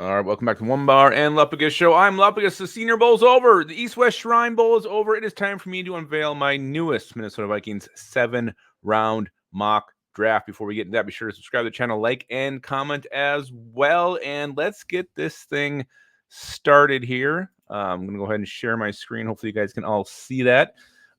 All right, welcome back to Onebar and Lupagus Show. I'm Lupagus. The Senior Bowl's over. The East-West Shrine Bowl is over. It is time for me to unveil my newest Minnesota Vikings 7-round mock draft. Before we get into that, be sure to subscribe to the channel, like, and comment as well. And let's get this thing started here. I'm going to go ahead and share my screen. Hopefully you guys can all see that.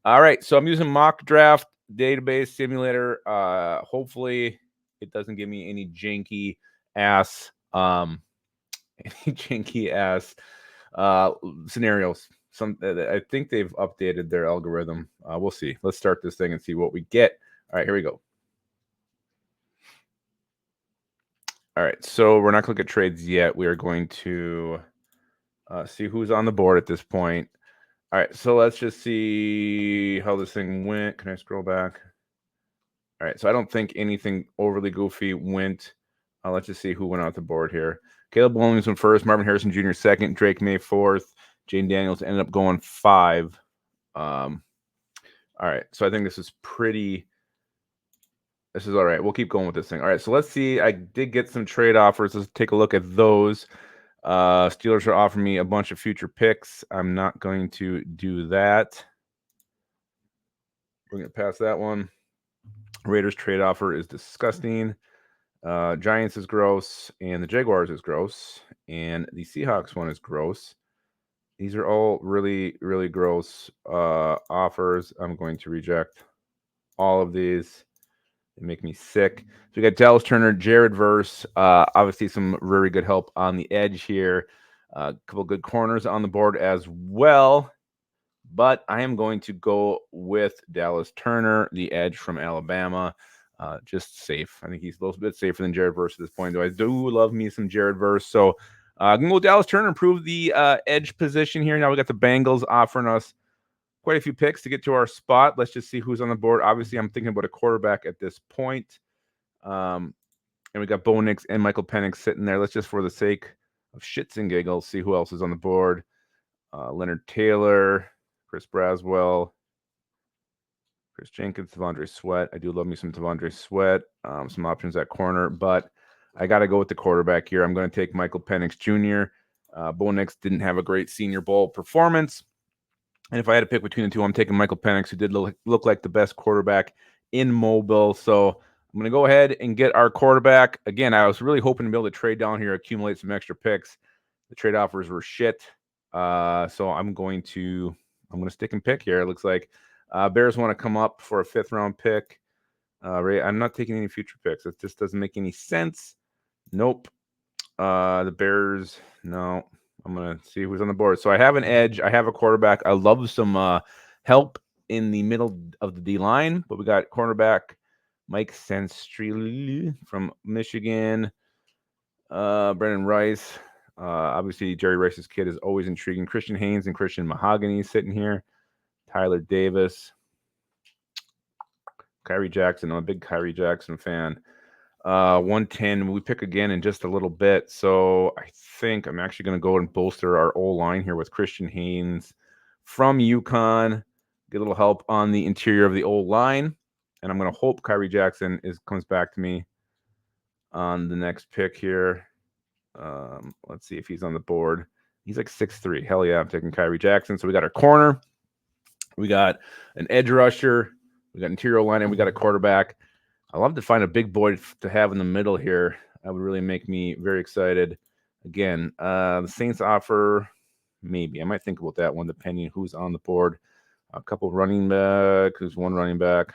All right, so I'm using mock draft database simulator. Hopefully it doesn't give me any janky ass any janky ass scenarios. I think they've updated their algorithm. We'll see. Let's start this thing and see what we get. All right, here we go. All right, so we're not going to look at trades yet. We are going to see who's on the board at this point. All right, so let's just see how this thing went. Can I scroll back? All right, so I don't think anything overly goofy went. Let's just see who went off the board here. Caleb Williams went first, Marvin Harrison Jr. second, Drake May fourth, Jane Daniels ended up going 5. All right, so I think this is all right. We'll keep going with this thing. All right, so let's see. I did get some trade offers. Let's take a look at those. Steelers are offering me a bunch of future picks. I'm not going to do that. We're going to pass that one. Raiders trade offer is disgusting. Giants is gross, and the Jaguars is gross, and the Seahawks one is gross. These are all really, really gross offers. I'm going to reject all of these. They make me sick. So we got Dallas Turner, Jared Verse. Obviously, some very good help on the edge here. A couple good corners on the board as well. But I am going to go with Dallas Turner, the edge from Alabama. Just safe. I think he's a little bit safer than Jared Verse at this point, though. I do love me some Jared Verse. So I'm going to go with Dallas Turner, improve the edge position here. Now we got the Bengals offering us quite a few picks to get to our spot. Let's just see who's on the board. Obviously, I'm thinking about a quarterback at this point. And we got Bo Nix and Michael Penix sitting there. Let's just, for the sake of shits and giggles, see who else is on the board. Leonard Taylor, Chris Braswell, Chris Jenkins, Tavondre Sweat. I do love me some Tavondre Sweat. Some options at corner, but I got to go with the quarterback here. I'm going to take Michael Penix Jr. Bo Nix didn't have a great Senior Bowl performance. And if I had to pick between the two, I'm taking Michael Penix, who did look like the best quarterback in Mobile. So I'm going to go ahead and get our quarterback. Again, I was really hoping to be able to trade down here, accumulate some extra picks. The trade offers were shit. So I'm going to stick and pick here. It looks like Bears want to come up for a 5th-round pick. I'm not taking any future picks. It just doesn't make any sense. Nope. The Bears, no. I'm going to see who's on the board. So I have an edge. I have a quarterback. I love some help in the middle of the D-line, but we got cornerback Mike Senstrelli from Michigan. Brendan Rice. Obviously, Jerry Rice's kid is always intriguing. Christian Haynes and Christian Mahogany sitting here. Tyler Davis. Kyrie Jackson. I'm a big Kyrie Jackson fan. 110. We pick again in just a little bit. So I think I'm actually going to go and bolster our O-line here with Christian Haynes from UConn. Get a little help on the interior of the O-line. And I'm going to hope Kyrie Jackson comes back to me on the next pick here. Let's see if he's on the board. He's like 6'3". Hell yeah, I'm taking Kyrie Jackson. So we got our corner. We got an edge rusher. We got interior line, and we got a quarterback. I love to find a big boy to have in the middle here. That would really make me very excited. Again, the Saints offer, maybe. I might think about that one, depending who's on the board. A couple running back. Who's one running back?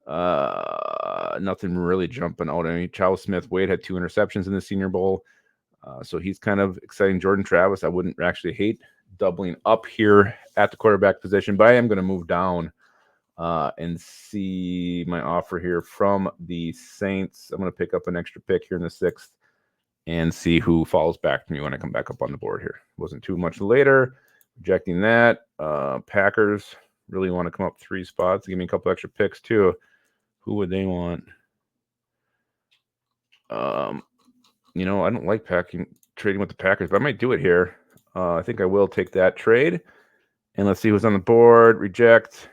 Nothing really jumping out. I mean, Charles Smith-Wade had 2 interceptions in the Senior Bowl. So he's kind of exciting. Jordan Travis, I wouldn't actually hate doubling up here at the quarterback position, but I am going to move down and see my offer here from the Saints. I'm going to pick up an extra pick here in the 6th and see who falls back to me when I come back up on the board here. Wasn't too much later. Rejecting that. Packers really want to come up 3 spots. Give me a couple extra picks too. Who would they want? You know, I don't like trading with the Packers, but I might do it here. I think I will take that trade. And let's see who's on the board. Reject.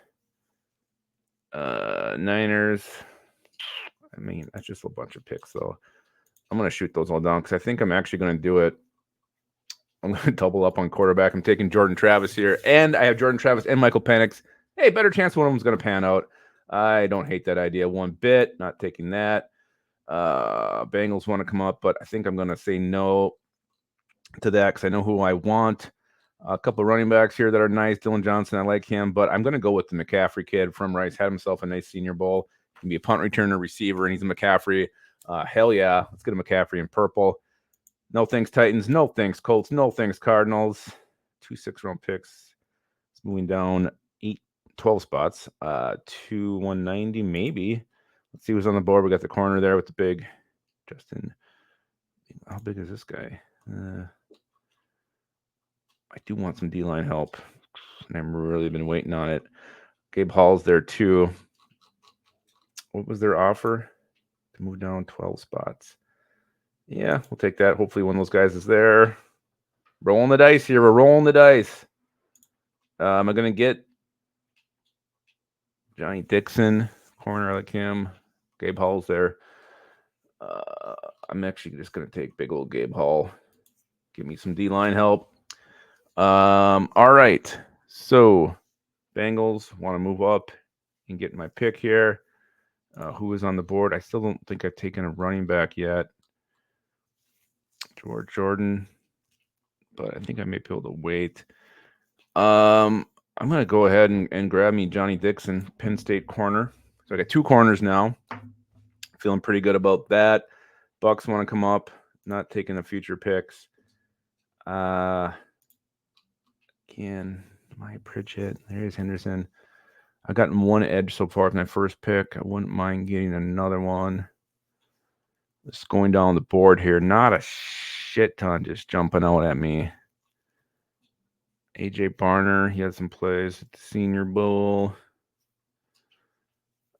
Niners. I mean, that's just a bunch of picks, though. I'm going to shoot those all down because I think I'm actually going to do it. I'm going to double up on quarterback. I'm taking Jordan Travis here, and I have Jordan Travis and Michael Penix. Hey, better chance one of them's going to pan out. I don't hate that idea one bit. Not taking that. Bengals want to come up, but I think I'm going to say no to that because I know who I want. A couple of running backs here that are nice. Dylan Johnson, I like him, but I'm going to go with the McCaffrey kid from Rice. Had himself a nice Senior Bowl. He can be a punt returner, receiver, and he's a McCaffrey. Hell yeah. Let's get a McCaffrey in purple. No thanks, Titans. No thanks, Colts. No thanks, Cardinals. 2 6-round picks. It's moving down 12 spots to 190, maybe. Let's see who's on the board. We got the corner there with the big Justin. How big is this guy? I do want some D-line help, and I've really been waiting on it. Gabe Hall's there too. What was their offer? To move down 12 spots. Yeah, we'll take that. Hopefully one of those guys is there. Rolling the dice here. We're rolling the dice. Am I going to get Johnny Dixon, corner like him? Gabe Hall's there. I'm actually just going to take big old Gabe Hall. Give me some D-line help. All right. So, Bengals want to move up and get my pick here. Who is on the board? I still don't think I've taken a running back yet. George Jordan. But I think I may be able to wait. I'm going to go ahead and grab me Johnny Dixon, Penn State corner. So I got 2 corners now. Feeling pretty good about that. Bucks want to come up. Not taking the future picks. Again, my Pritchett. There's Henderson. I've gotten 1 edge so far with my first pick. I wouldn't mind getting another one. Just going down the board here. Not a shit ton just jumping out at me. AJ Barner, he had some plays at the Senior Bowl.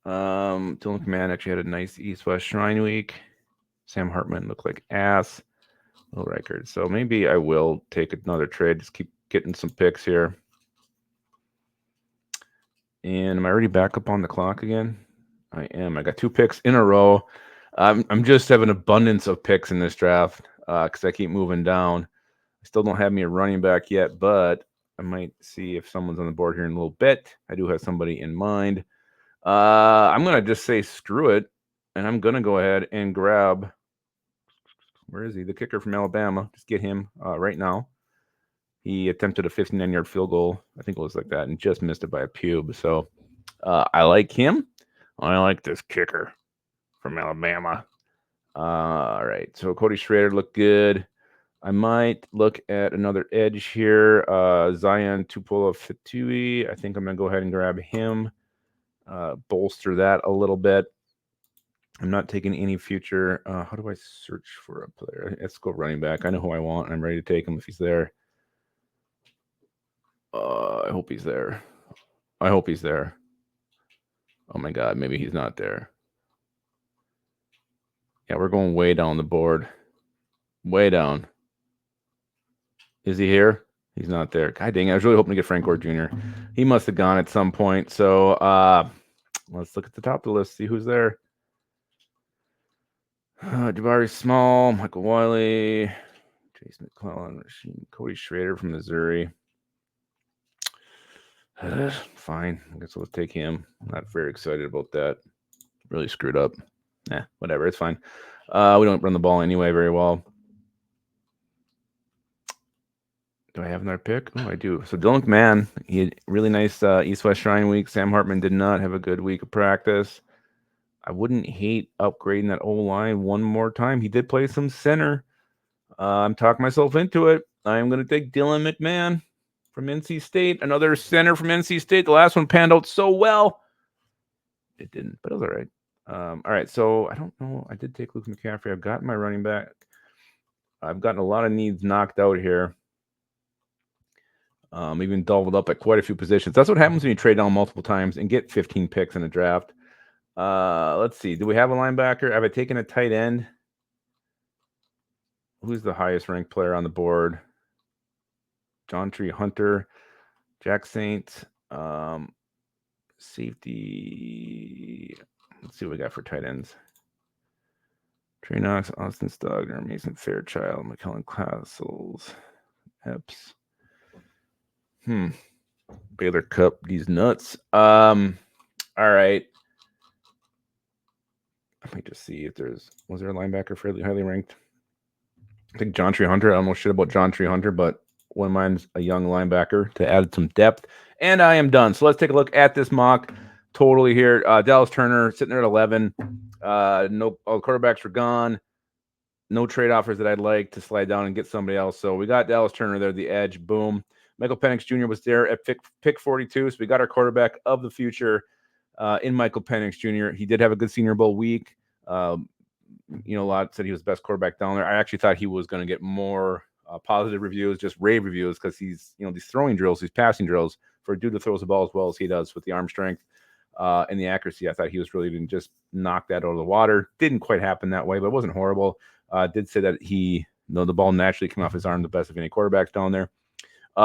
Dylan Command actually had a nice East-West Shrine week. Sam Hartman looked like ass. Low record. So maybe I will take another trade. Just keep getting some picks here. And am I already back up on the clock again? I am. I got 2 picks in a row. I'm just having an abundance of picks in this draft because I keep moving down. I still don't have me a running back yet, but I might see if someone's on the board here in a little bit. I do have somebody in mind. I'm going to just say screw it, and I'm going to go ahead and grab, where is he? The kicker from Alabama. Just get him right now. He attempted a 59-yard field goal. I think it was like that, and just missed it by a pube. So I like him. I like this kicker from Alabama. All right. So Cody Schrader looked good. I might look at another edge here. Zion Tupola Fitui. I think I'm going to go ahead and grab him. Bolster that a little bit. I'm not taking any future. How do I search for a player? Let's go running back. I know who I want, and I'm ready to take him if he's there. I hope he's there. I hope he's there. Oh my God, maybe he's not there. Yeah, we're going way down the board. Way down. Is he here? He's not there. God dang it. I was really hoping to get Frank Gore Jr. He must have gone at some point. So let's look at the top of the list, see who's there. Jabari Small, Michael Wiley, Jason McClellan, Cody Schrader from Missouri. Fine. I guess let's take him. Not very excited about that. Really screwed up. Whatever. It's fine. We don't run the ball anyway very well. Do I have another pick? Oh, I do. So Dylan McMahon, he had really nice East-West Shrine week. Sam Hartman did not have a good week of practice. I wouldn't hate upgrading that O-line one more time. He did play some center. I'm talking myself into it. I'm going to take Dylan McMahon from NC State. Another center from NC State. The last one panned out so well. It didn't, but it was all right. All right, so I don't know. I did take Luke McCaffrey. I've gotten my running back. I've gotten a lot of needs knocked out here. Even doubled up at quite a few positions. That's what happens when you trade down multiple times and get 15 picks in a draft. Let's see. Do we have a linebacker? Have I taken a tight end? Who's the highest ranked player on the board? John Tree Hunter, Jack Saint, safety. Let's see what we got for tight ends. Trey Knox, Austin Stogner, Mason Fairchild, McKellen Castles, Epps. Baylor Cup, these nuts. All right. Let me just see if was there a linebacker fairly highly ranked? I think John Tree Hunter. I don't know shit about John Tree Hunter, but one of mine's a young linebacker to add some depth. And I am done. So let's take a look at this mock totally here. Dallas Turner sitting there at 11. No, all the quarterbacks were gone. No trade offers that I'd like to slide down and get somebody else. So we got Dallas Turner there, the edge. Boom. Michael Penix Jr. was there at pick 42. So we got our quarterback of the future in Michael Penix Jr. He did have a good Senior Bowl week. A lot said he was the best quarterback down there. I actually thought he was going to get more positive reviews, just rave reviews, because he's, these throwing drills, these passing drills for a dude that throws the ball as well as he does with the arm strength and the accuracy. I thought he was really going to just knock that out of the water. Didn't quite happen that way, but it wasn't horrible. Did say that the ball naturally came off his arm the best of any quarterbacks down there.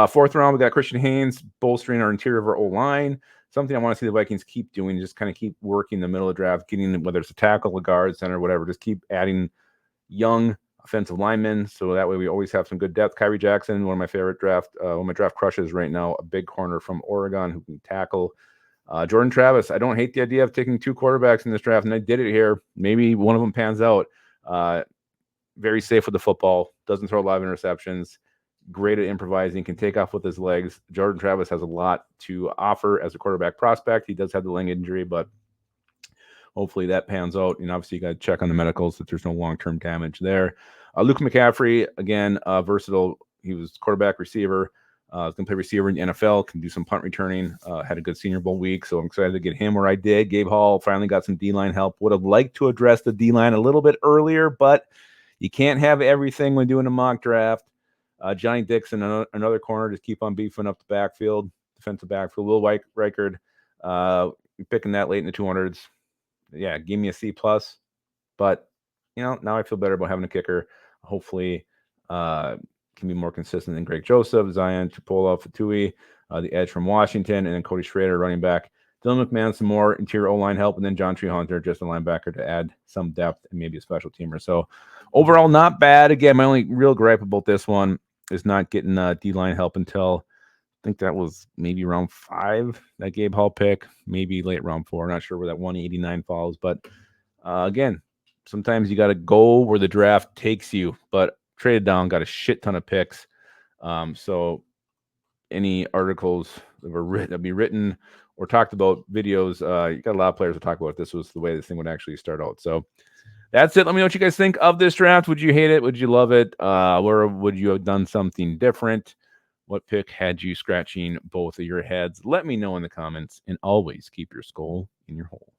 Fourth round, we got Christian Haynes bolstering our interior of our O-line. Something I want to see the Vikings keep doing, just kind of keep working the middle of the draft, getting, whether it's a tackle, a guard, center, whatever, just keep adding young offensive linemen. So that way we always have some good depth. Kyrie Jackson, one of my favorite one of my draft crushes right now, a big corner from Oregon who can tackle. Jordan Travis, I don't hate the idea of taking 2 quarterbacks in this draft, and I did it here. Maybe one of them pans out. Very safe with the football, doesn't throw a lot of interceptions, great at improvising, can take off with his legs. Jordan Travis has a lot to offer as a quarterback prospect. He does have the leg injury, but hopefully that pans out. And obviously you got to check on the medicals that there's no long-term damage there. Luke McCaffrey, again, versatile. He was quarterback, receiver. Going to play receiver in the NFL, can do some punt returning. Had a good Senior Bowl week, so I'm excited to get him where I did. Gabe Hall finally got some D-line help. Would have liked to address the D-line a little bit earlier, but you can't have everything when doing a mock draft. Johnny Dixon, another corner, just keep on beefing up the backfield, defensive backfield. Will Reichard, picking that late in the 200s. Yeah, give me a C+. But, now I feel better about having a kicker. Hopefully, can be more consistent than Greg Joseph, Zion Chipola, Fatui, the edge from Washington, and then Cody Schrader, running back. Dylan McMahon, some more interior O-line help, and then John Tree Hunter, just a linebacker to add some depth and maybe a special teamer. So overall, not bad. Again, my only real gripe about this one is not getting D-line help until I think that was maybe round 5, that Gabe Hall pick, maybe late round 4. Not sure where that 189 falls, but again, sometimes you got to go where the draft takes you. But traded down, got a shit ton of picks. So any articles that were be written or talked about, videos, you got a lot of players to talk about. This was the way this thing would actually start out. So that's it. Let me know what you guys think of this draft. Would you hate it? Would you love it? Or would you have done something different? What pick had you scratching both of your heads? Let me know in the comments, and always keep your skull in your hole.